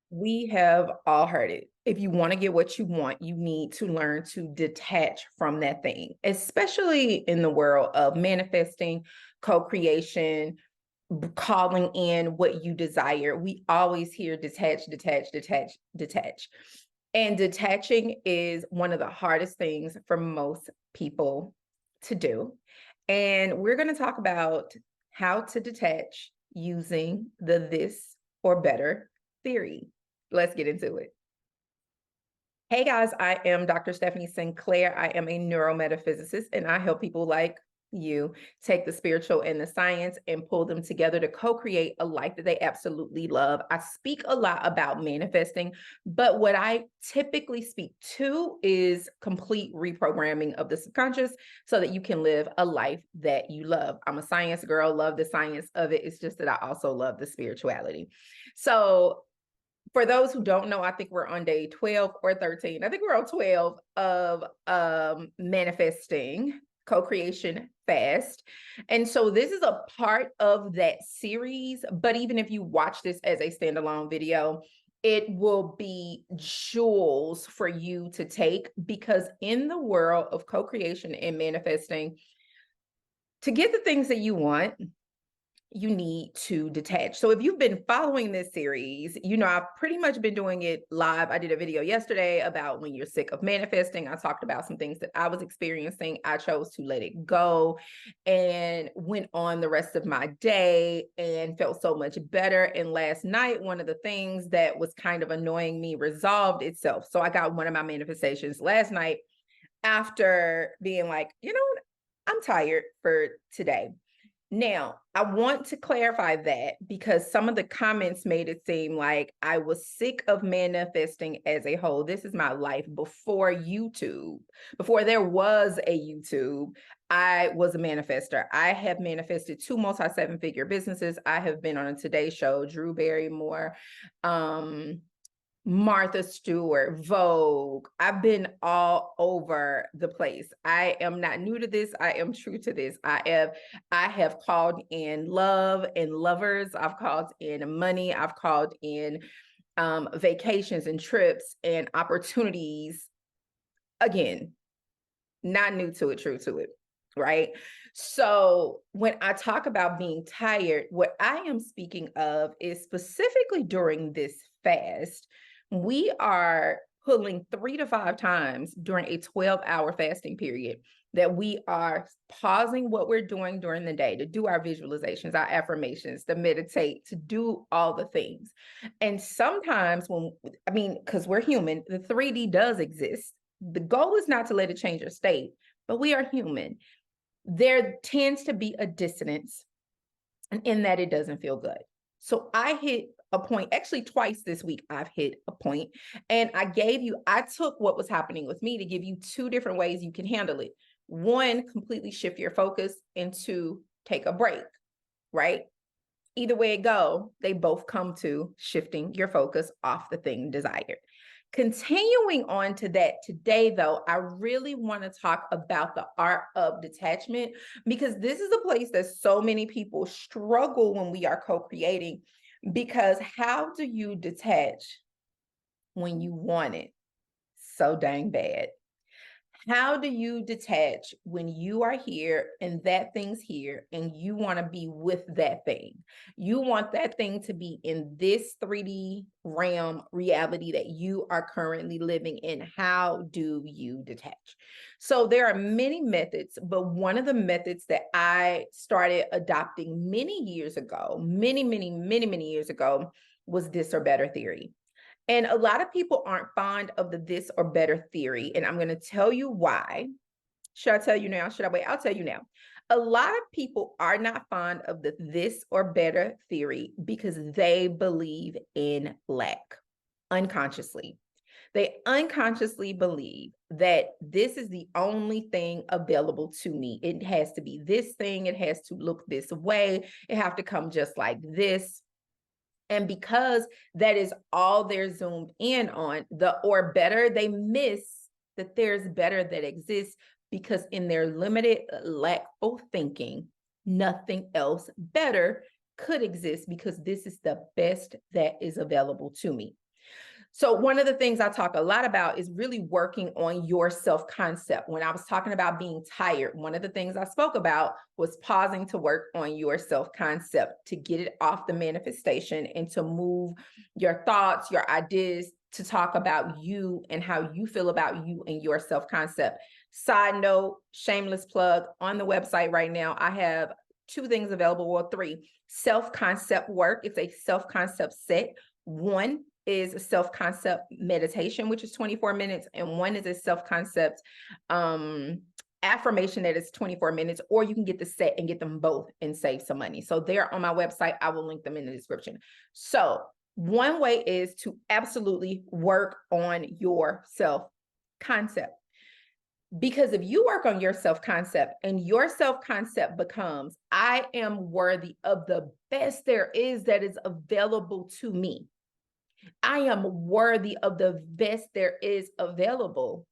We have all heard it. If you want to get what you want, you need to learn to detach from that thing, especially in the world of manifesting, co creation, calling in what you desire. We always hear detach, detach, detach, detach. And detaching is one of the hardest things for most people to do. And we're going to talk about how to detach using the this or better theory. Let's get into it. Hey guys, I am Dr. Stephanie Sinclair. I am a neurometaphysicist and I help people like you take the spiritual and the science and pull them together to co-create a life that they absolutely love. I speak a lot about manifesting, but what I typically speak to is complete reprogramming of the subconscious so that you can live a life that you love. I'm a science girl, love the science of it. It's just that I also love the spirituality. So for those who don't know, I think we're on day 12 or 13. I think we're on 12 of manifesting co-creation fast. And so this is a part of that series, but even if you watch this as a standalone video, it will be jewels for you to take, because in the world of co-creation and manifesting, to get the things that you want, you need to detach. So if you've been following this series, you know, I've pretty much been doing it live. I did a video yesterday about when you're sick of manifesting. I talked about some things that I was experiencing. I chose to let it go and went on the rest of my day and felt so much better. And last night, one of the things that was kind of annoying me resolved itself. So I got one of my manifestations last night after being like, you know what? I'm tired for today. Now, I want to clarify that because some of the comments made it seem like I was sick of manifesting as a whole. This is my life before YouTube. Before there was a YouTube, I was a manifester. I have manifested two multi-seven-figure businesses. I have been on a Today Show, Drew Barrymore, Martha Stewart, Vogue. I've been all over the place. I am not new to this. I am true to this. I have called in love and lovers. I've called in money. I've called in vacations and trips and opportunities. Again, not new to it, true to it. Right. So when I talk about being tired, what I am speaking of is specifically during this fast, we are pulling 3 to 5 times during a 12-hour fasting period that we are pausing what we're doing during the day to do our visualizations, our affirmations, to meditate, to do all the things. And sometimes because we're human, the 3D does exist. The goal is not to let it change your state, but we are human. There tends to be a dissonance in that it doesn't feel good. So I hit a point, actually twice this week, I've hit a point, and I took what was happening with me to give you 2 different ways you can handle it. One, completely shift your focus, and 2, take a break, right? Either way it go, they both come to shifting your focus off the thing desired. Continuing on to that today, though, I really want to talk about the art of detachment, because this is a place that so many people struggle when we are co-creating. Because how do you detach when you want it so dang bad? How do you detach when you are here and that thing's here and you want to be with that thing? You want that thing to be in this 3D realm reality that you are currently living in. How do you detach? So there are many methods, but one of the methods that I started adopting many years ago, many years ago, was this or better theory. And a lot of people aren't fond of the this or better theory. And I'm going to tell you why. Should I tell you now? Should I wait? I'll tell you now. A lot of people are not fond of the this or better theory because they believe in lack unconsciously. They unconsciously believe that this is the only thing available to me. It has to be this thing. It has to look this way. It have to come just like this. And because that is all they're zoomed in on, the or better, they miss that there's better that exists, because in their limited, lackful thinking, nothing else better could exist, because this is the best that is available to me. So one of the things I talk a lot about is really working on your self-concept. When I was talking about being tired, one of the things I spoke about was pausing to work on your self-concept, to get it off the manifestation and to move your thoughts, your ideas, to talk about you and how you feel about you and your self-concept. Side note, shameless plug, on the website right now, I have 2 things available, or 3. Self-concept work. It's a self-concept set. One is a self-concept meditation, which is 24 minutes, and one is a self-concept affirmation that is 24 minutes, or you can get the set and get them both and save some money. So they're on my website. I will link them in the description. So one way is to absolutely work on your self-concept. Because if you work on your self-concept and your self-concept becomes, I am worthy of the best there is that is available to me. I am worthy of the best there is available.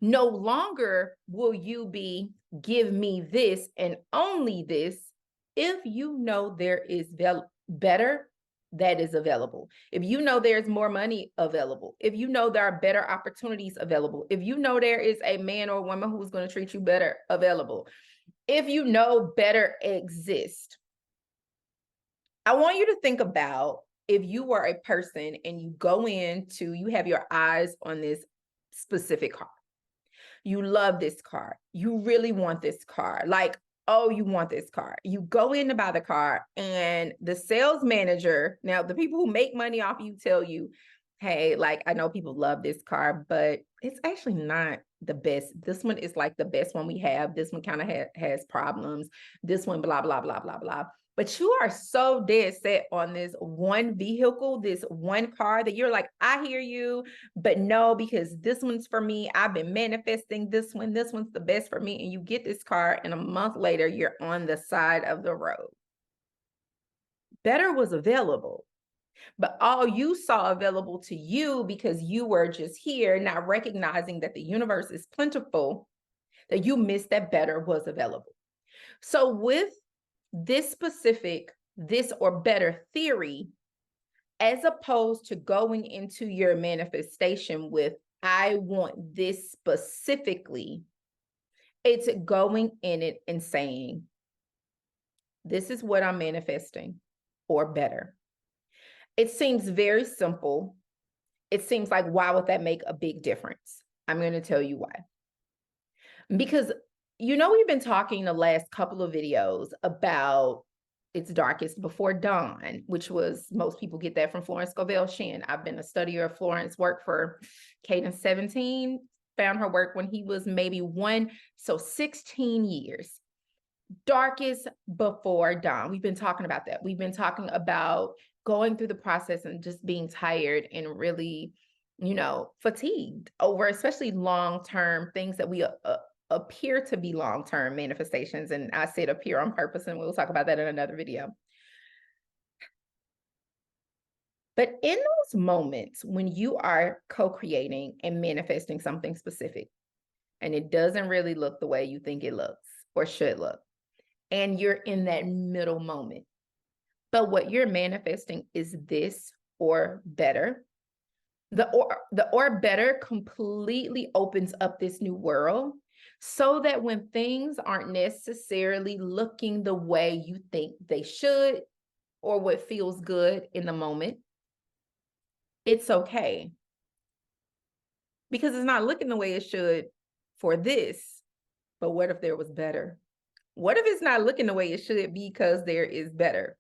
No longer will you be, give me this and only this, if you know there is better that is available. If you know there's more money available, if you know there are better opportunities available, if you know there is a man or woman who's going to treat you better available, if you know better exists. I want you to think about, if you were a person and you go into, you have your eyes on this specific car. You love this car. You really want this car. Like, oh, you want this car. You go in to buy the car, and the sales manager, now the people who make money off you, tell you, hey, like, I know people love this car, but it's actually not the best. This one is like the best one we have. This one kind of has problems. This one, blah, blah, blah, blah, blah. But you are so dead set on this one vehicle, this one car, that you're like, I hear you, but no, because this one's for me. I've been manifesting this one. This one's the best for me. And you get this car, and a month later, you're on the side of the road. Better was available, but all you saw available to you, because you were just here, not recognizing that the universe is plentiful, that you missed that better was available. So with this specific, this or better theory, as opposed to going into your manifestation with, I want this specifically, it's going in it and saying, this is what I'm manifesting, or better. It seems very simple. It seems like, why would that make a big difference? I'm going to tell you why. Because, you know, we've been talking the last couple of videos about It's Darkest Before Dawn, which was, most people get that from Florence Scovel Shinn. I've been a studier of Florence work for Caden 17, found her work when he was maybe 1, so 16 years. Darkest Before Dawn. We've been talking about that. We've been talking about going through the process and just being tired and really, you know, fatigued over especially long-term things that we appear to be long-term manifestations. And I said appear on purpose, and we'll talk about that in another video. But in those moments when you are co-creating and manifesting something specific, and it doesn't really look the way you think it looks or should look, and you're in that middle moment, but what you're manifesting is this or better, the or better completely opens up this new world, so that when things aren't necessarily looking the way you think they should or what feels good in the moment, it's okay. Because it's not looking the way it should for this, but what if there was better? What if it's not looking the way it should because there is better?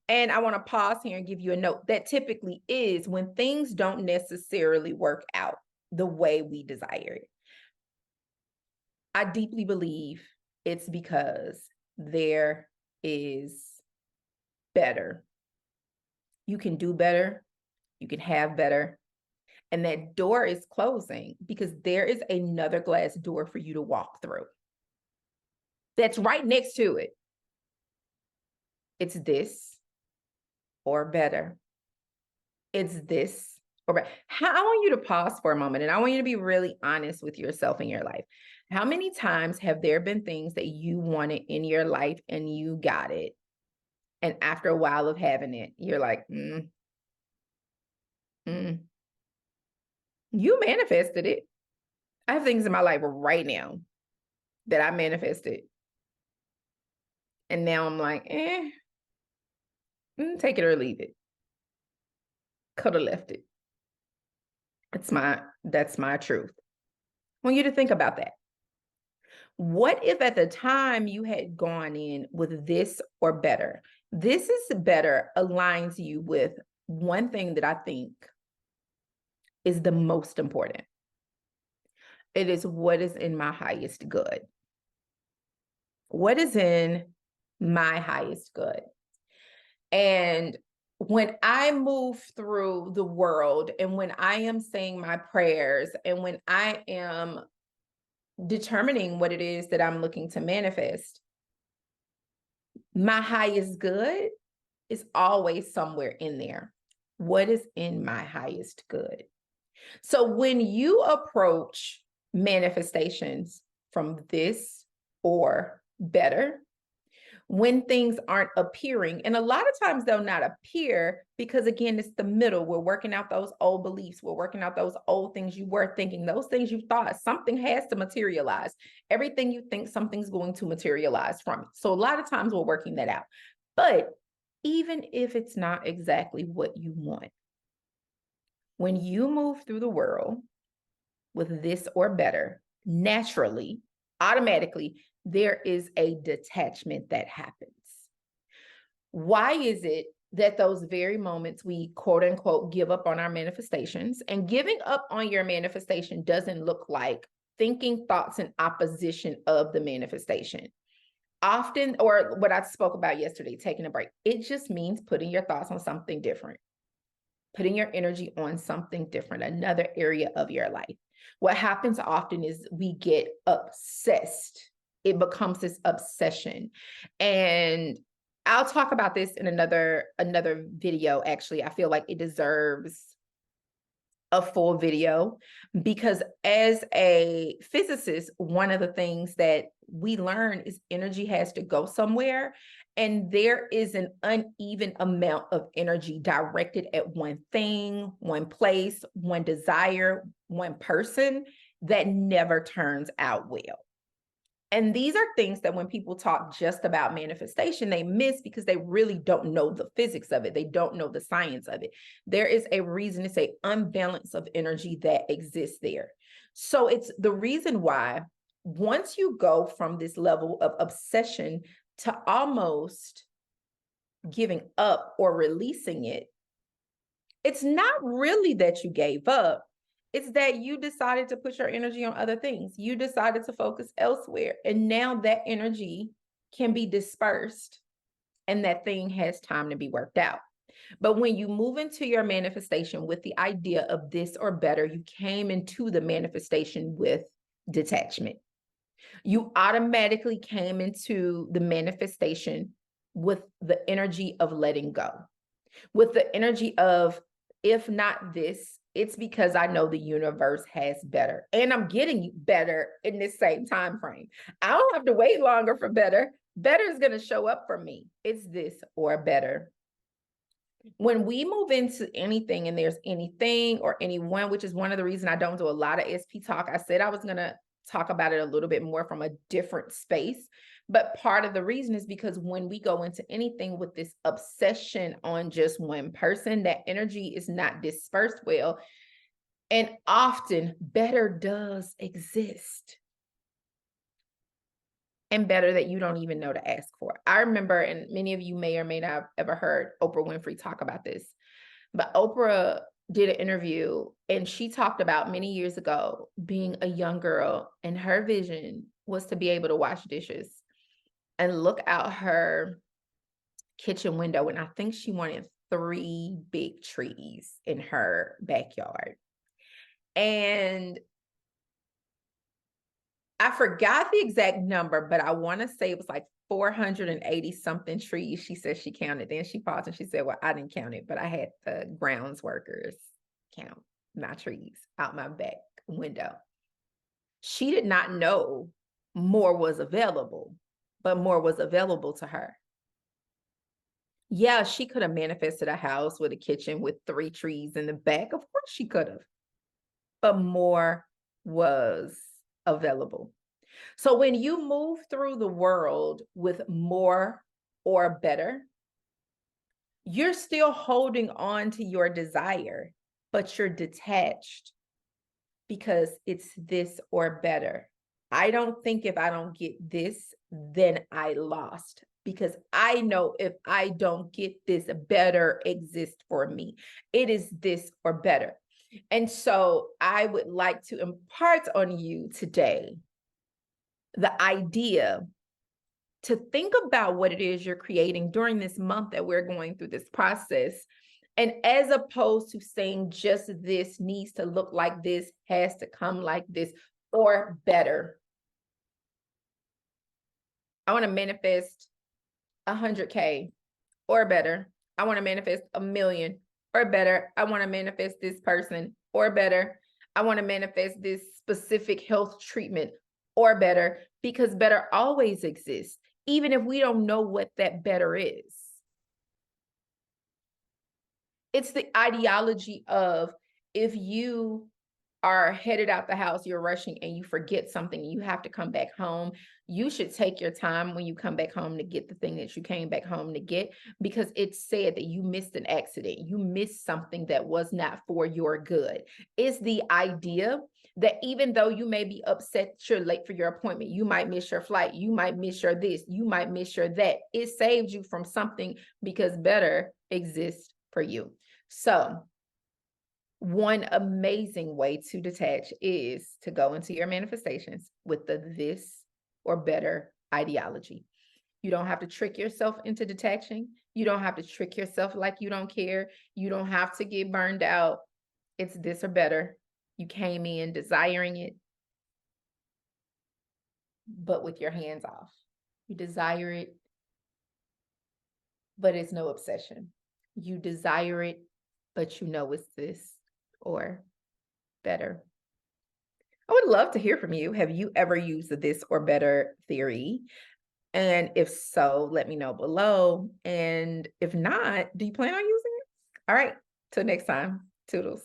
And I want to pause here and give you a note that typically is when things don't necessarily work out the way we desire it. I deeply believe it's because there is better. You can do better. You can have better. And that door is closing because there is another glass door for you to walk through. That's right next to it. It's this or better. It's this or better. I want you to pause for a moment, and I want you to be really honest with yourself in your life. How many times have there been things that you wanted in your life and you got it? And after a while of having it, you're like, Mm. You manifested it. I have things in my life right now that I manifested. And now I'm like, take it or leave it. Could have left it. That's my truth. I want you to think about that. What if at the time you had gone in with this or better? This is better aligns you with one thing that I think is the most important. It is what is in my highest good. What is in my highest good? And when I move through the world and when I am saying my prayers and when I am determining what it is that I'm looking to manifest, my highest good is always somewhere in there. What is in my highest good? So when you approach manifestations from this or better, when things aren't appearing, and a lot of times they'll not appear because, again, it's the middle. We're working out those old beliefs. We're working out those old things you were thinking, those things you thought. Something has to materialize. Everything you think, something's going to materialize from it. So a lot of times we're working that out. But even if it's not exactly what you want, when you move through the world with this or better, naturally, automatically, there is a detachment that happens. Why is it that those very moments we quote unquote give up on our manifestations? And giving up on your manifestation doesn't look like thinking thoughts in opposition of the manifestation. Often, or what I spoke about yesterday, taking a break, it just means putting your thoughts on something different, putting your energy on something different, another area of your life. What happens often is we get obsessed. It becomes this obsession. And I'll talk about this in another video. Actually, I feel like it deserves a full video because as a physicist, one of the things that we learn is energy has to go somewhere, and there is an uneven amount of energy directed at one thing, one place, one desire, one person that never turns out well. And these are things that when people talk just about manifestation, they miss because they really don't know the physics of it. They don't know the science of it. There is a reason, it's an unbalance of energy that exists there. So it's the reason why once you go from this level of obsession to almost giving up or releasing it, it's not really that you gave up. It's that you decided to put your energy on other things. You decided to focus elsewhere. And now that energy can be dispersed and that thing has time to be worked out. But when you move into your manifestation with the idea of this or better, you came into the manifestation with detachment. You automatically came into the manifestation with the energy of letting go, with the energy of, if not this, it's because I know the universe has better and I'm getting better in this same time frame. I don't have to wait longer for better. Better is going to show up for me. It's this or better. When we move into anything and there's anything or anyone, which is one of the reasons I don't do a lot of SP talk. I said I was going to talk about it a little bit more from a different space. But part of the reason is because when we go into anything with this obsession on just one person, that energy is not dispersed well. And often better does exist. And better that you don't even know to ask for. I remember, and many of you may or may not have ever heard Oprah Winfrey talk about this, but Oprah did an interview and she talked about many years ago being a young girl, and her vision was to be able to wash dishes and look out her kitchen window. And I think she wanted 3 big trees in her backyard. And I forgot the exact number, but I want to say it was like 480 something trees. She said she counted. Then she paused and she said, well, I didn't count it, but I had the grounds workers count my trees out my back window. She did not know more was available, but more was available to her. Yeah, she could have manifested a house with a kitchen with 3 trees in the back. Of course she could have, but more was available. So when you move through the world with more or better, you're still holding on to your desire, but you're detached because it's this or better. I don't think if I don't get this, then I lost, because I know if I don't get this, better exists for me. It is this or better. And so I would like to impart on you today the idea to think about what it is you're creating during this month that we're going through this process. And as opposed to saying just this needs to look like this, has to come like this, or better. I want to manifest 100K or better. I want to manifest 1 million or better. I want to manifest this person or better. I want to manifest this specific health treatment or better, because better always exists, even if we don't know what that better is. It's the ideology of, if you are headed out the house, you're rushing and you forget something, you have to come back home. You should take your time when you come back home to get the thing that you came back home to get, because it's said that you missed an accident. You missed something that was not for your good. It's the idea that even though you may be upset you're late for your appointment, you might miss your flight, you might miss your this, you might miss your that. It saved you from something, because better exists for you. So one amazing way to detach is to go into your manifestations with the this or better ideology. You don't have to trick yourself into detaching. You don't have to trick yourself like you don't care. You don't have to get burned out. It's this or better. You came in desiring it, but with your hands off. You desire it, but it's no obsession. You desire it, but you know it's this or better. I would love to hear from you. Have you ever used the this or better theory? And if so, let me know below. And if not, do you plan on using it? All right. Till next time. Toodles.